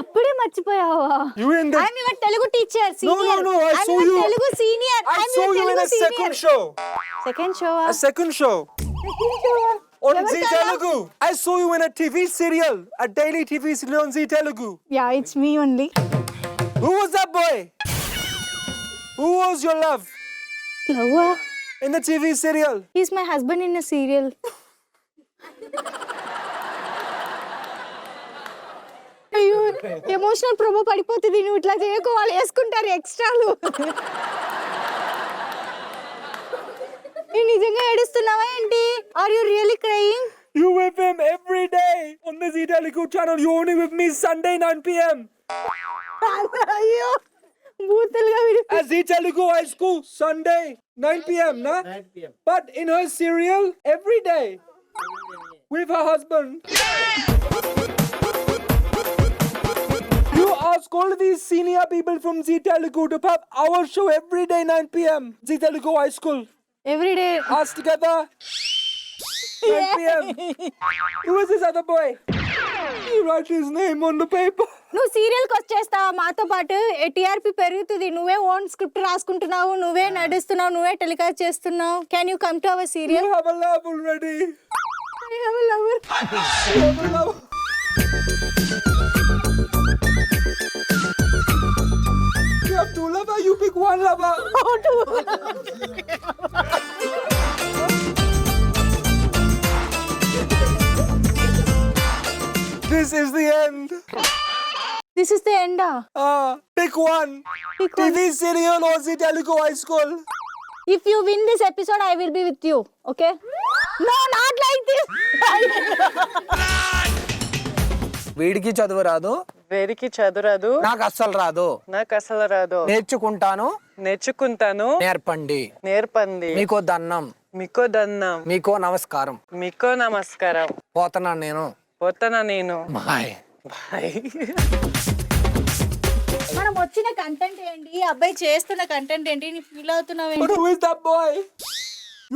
అప్పుడే మర్చిపోయావా? You in the... I'm your Telugu teacher, senior. No, I saw you. Telugu senior. I saw you in a second show. Second show. A second show. On Zee Telugu. I saw you in a TV serial. A daily TV serial on Zee Telugu. Yeah, it's me only. Who was that boy? Who was your love? Love? In the TV serial. He's my husband in a serial. అయ్యో emotional promo పడిపోతుంది. నువ్వు ఇట్లా చేయకు, వాళ్ళు వేసుకుంటారు ఎక్స్ట్రాలు. నిజంగా ఏడుస్తున్నావా ఏంటి? Are you really crying? You with him every day on the Zee Telugu channel. You only with me Sunday 9 p.m. అయ్యో బూతులుగా విడి. At Zee Telugu High School Sunday 9 p.m. Na? 9 p.m. But in her serial every day with her husband. You ask all these senior people from Zee Telugu to have our show every day 9 p.m. Zee Telugu High School. Every day Us together 9 p.m. Who is this other boy? You write his name on the paper. నువ్వు సీరియల్కి వచ్చేస్తావా మాతో పాటు? TRP పెరుగుతుంది. నువ్వే own script రాసుకుంటున్నావు, నువ్వే నడుస్తున్నావు, నువ్వే telecast చేస్తున్నావు. Can you come to our serial? You have a love already. I have a lover. You have a love. You have two lover, you pick one lover. This is the end. This is the end. Pick one. Pick one. TV serial or Zee Telugu High School. If you win this episode, I will be with you. Okay? No, not like this. వీడికి చదువు రాదు, వేరికి చదురాదు, నాకు అస్సలు రాదు. నాకు అసలు రాదు. నేర్చుకుంటాను, నేర్చుకుంటాను, నేర్పండి. నేర్పండి. మీకో దన్నం, మీకో దన్నం, మీకో నమస్కారం. మీకో నమస్కారం. పోతున్నాను నేను. పోతానా నేను. బాయ్. బాయ్. మనం వచ్చిన కంటెంట్ ఏంటి? ఈ అబ్బాయి చేస్తున్న కంటెంట్ ఏంటి? నీ ఫీల్ అవుతున్నావు? But who is that boy?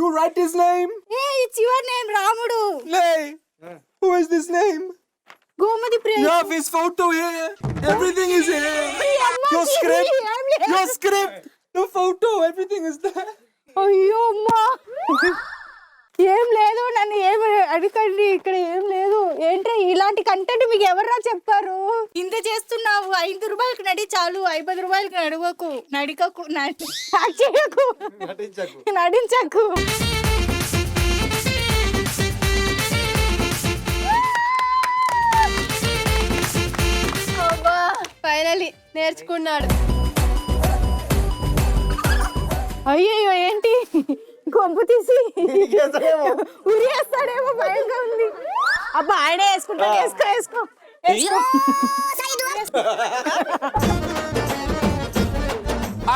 You write his name? ఏ it's your name Ramudu. Lay. Who is this name? Gomathi Priya. You have his photo here. Everything is here. Your script. Your script. The photo. Everything is there. అయ్యో అమ్మా, ఏం లేదు, నన్ను ఏం అడగండి, ఇక్కడ ఏం లేదు. ఏంట్రా ఇలాంటి కంటెంట్ మీకు ఎవర్రా చెప్పారు? ఇంత చేస్తున్నావు. 5 రూపాయలకి నడి చాలు, 50 రూపాయలకి నడవకు, నడికకు, చేయకు, నడించకు. ఫైనలీ నేర్చుకున్నాడు. అయ్యో ఏంటి గొంపు తీసి ఉరియేస్తాడేమో భయంగా ఉంది. అబ్బా ఆయనే వేసుకుంటాడు. వేసుకో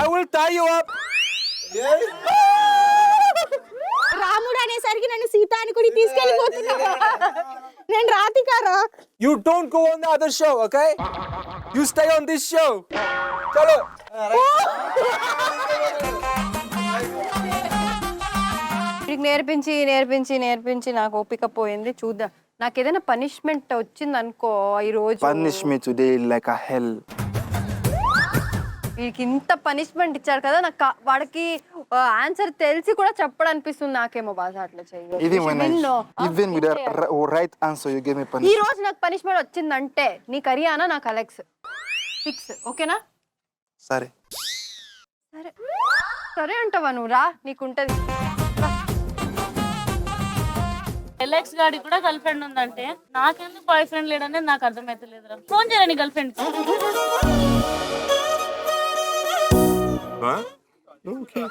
I will tie you up. రాముడు అనేసరికి నన్ను సీత అని కూడా తీసుకెళ్ళిపోతున్నావా? నేను రాధికారా? You don't go on the other show, okay? You stay on this show. Chalo. వీడికి నేర్పించి నేర్పించి నేర్పించి నాకు ఓపిక పోయింది. చూద్దాం, నాకు ఏదైనా పనిష్మెంట్ వచ్చింది అనుకో ఈ రోజు. Punish me today like a hell. వీడికి ఇంత పనిష్మెంట్ ఇచ్చారు కదా, నాకు వాడికి ఆన్సర్ తెలిసి కూడా చెప్పడనిపిస్తుంది నాకేమో. బాధ అట్లా చెయ్యి. Even with the right answer, you gave me ఈ punishment. రోజు నాకు పనిష్మెంట్ వచ్చిందంటే నీకు హరియానా, నాకు అలెక్స్ ఫిక్స్. ఓకేనా? సరే సరే సరే అంటావా నువ్వు? రా, నీకుంటది. ఎలెక్స్ గాడికి కూడా గర్ల్ ఫ్రెండ్ ఉందంటే నాకెందుకు బాయ్ ఫ్రెండ్ లేడనేది నాకు అర్థమైతలేదురా. ఫోన్ చేయరా నీ girlfriend. Okay.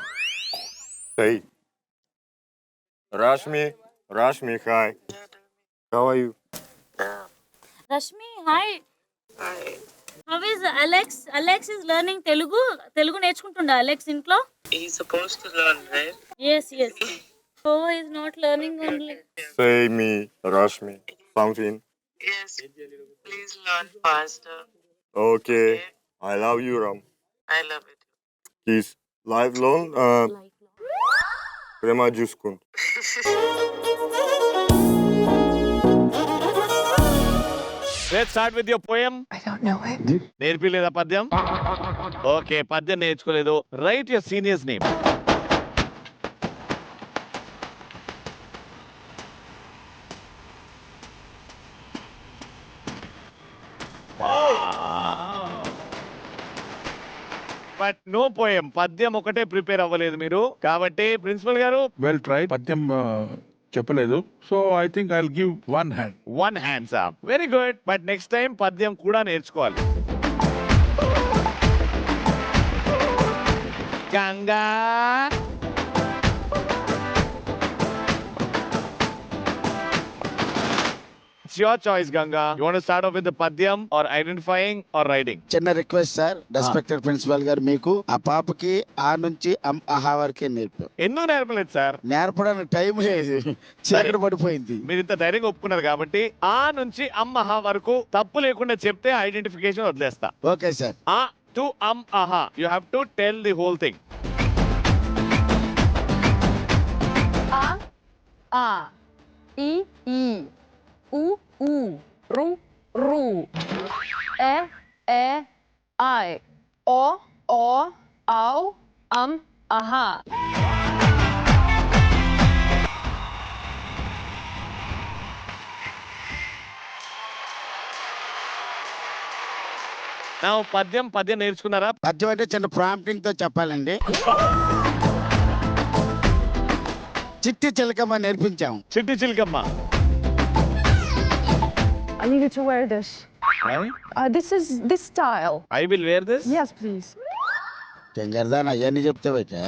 Hey. Rashmi, hi. How are you? Rashmi hi. How is Alex? Alex is learning Telugu. Telugu నేర్చుకుంటుండా అలెక్స్ ఇంట్లో? He is supposed to learn, right? yes so he is not learning only. Say me, Rashmi, something. Yes. Please learn faster. Okay. I love you, Ram. I love it. Kiss. Lifelong. Prema Juskun. Let's start with your poem. నేర్పిలేదా పద్యం? Okay, పద్యం నేర్చుకోలేదు. Write your seniors name. But no poem. పద్యం ఒకటే prepare అవ్వలేదు మీరు, కాబట్టి principal గారు వెల్ ట్రై. పద్యం చెప్పలేదు, so I think I will give 1 hand. 1 hands up. Very good. But next time పద్యం కూడా నేర్చుకోవాలి. Ganga It's your choice, Ganga. You want to start off with the padyam or identifying or writing? చిన్న request sir, respected principal గారు, మీకు ఆ పాపకి ఆ నుంచి ఆహా వరకే నేర్పు. ఎందుకు నేర్పలేదు సార్? నేర్పడానికి టైం లేదు, చీకటి పడిపోయింది. మీరు ఇంత ధైర్యంగా ఒప్పుకున్నారు కాబట్టి ఆ నుంచి అమ్మహా వరకు తప్పు లేకుండా చెప్తే ఐడెంటిఫికేషన్ వదిలేస్తా. Okay sir. ఆ టు అహా you have to tell the whole thing. ఆ ఈ U U Ru Ru E I O Au Aha. నా పద్యం నేర్చుకున్నారా? పద్యం అంటే చిన్న ప్రాంప్టింగ్ తో చెప్పాలండి. చిట్టి చిలకమ్మ నేర్పించాం. చిట్టి చిలకమ్మ. I need you to wear this. Right? This is this style. I will wear this. Yes, please. చెంగర్దాన్ అవన్నీ చెప్తావైతే.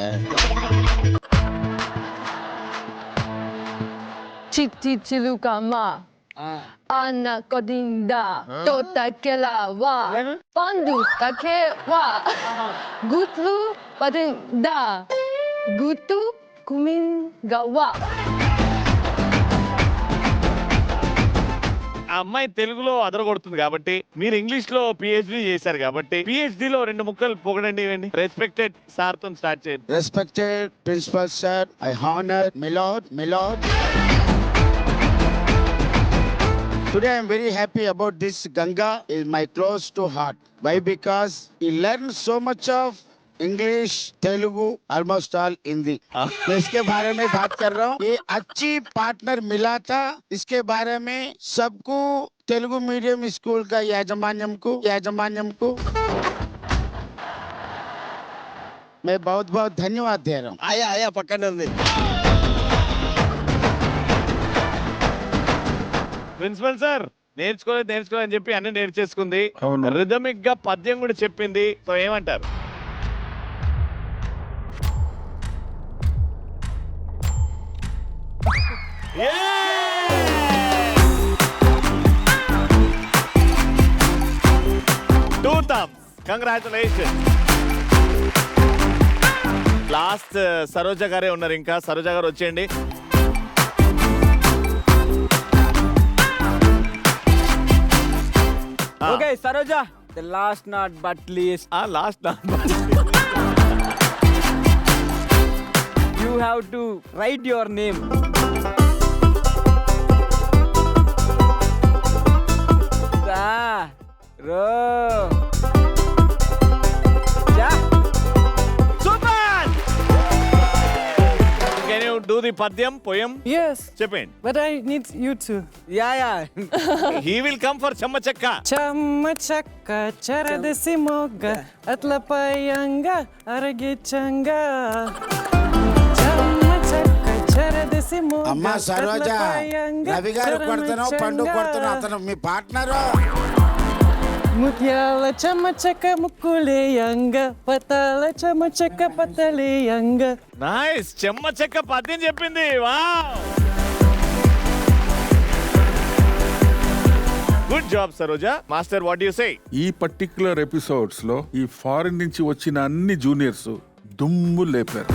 Chitti chilukama. Ana kodinda. Tota kelawa. Pandu takewa. Gutlu padinda. Gutu kumingawa. ఆ అమ్మాయి తెలుగులో అదరగొడుతుంది కాబట్టి, మీరు ఇంగ్లీష్ లో పిహెచ్డి చేశారు కాబట్టి PhD లో 2 ముక్కలు పొగడండి. ఇవ్వండి. రెస్పెక్టెడ్ సార్ తో స్టార్ట్ చేయండి. Respected principal sir, I honour my lord. Today I am very happy about this. Ganga is my close to heart. Why? Because he learned so much of English, Telugu, almost all Hindi. मैं इसके बारे में बात कर रहा हूँ. ये अच्छी पार्टनर मिला था. इसके बारे में सबको तेलुगु मीडियम स्कूल का याजमान्यम को मैं बहुत बहुत धन्यवाद दे रहा हूँ. ఆయా పక్కనే ఉంది. ప్రిన్సిపల్ సార్ నేర్చుకోలేదు అని చెప్పి అన్ని నేర్చేసుకుంది. అవును. రిథమిక్ గా పద్యం కూడా చెప్పింది. సో ఏమంటారు? Two thumbs. Congratulations. Last Saroja గారే ఉన్నారు. ఇంకా సరోజ గారు వచ్చేయండి. Okay, Saroja, the last not but least. Last You have to write your name. Can you do the padyam poem? Yes, చెప్పండి. but I need you to. Yeah. He will come for chamma chakka. Chamma chakka charadisi mogga atla payanga aragicanga. Chamma chakka charadisi mogga. అమ్మా సరోజ, రవి గారు కొడుతున్నావు, పండు కొడుతున్నావు, అతను మీ partner. ముత్యాల చెమ్మ చెక్క ముక్కులేయంగ పతాల చెమ్మ చెక్క పతలేయంగ. నైస్. చెమ్మ చెక్క పద్యం చెప్పింది. Wow, good job Saroja. Master, what you say? ఈ పర్టిక్యులర్ ఎపిసోడ్స్ లో ఈ ఫారిన్ నుంచి వచ్చిన అన్ని జూనియర్స్ దుమ్ము లేపారు.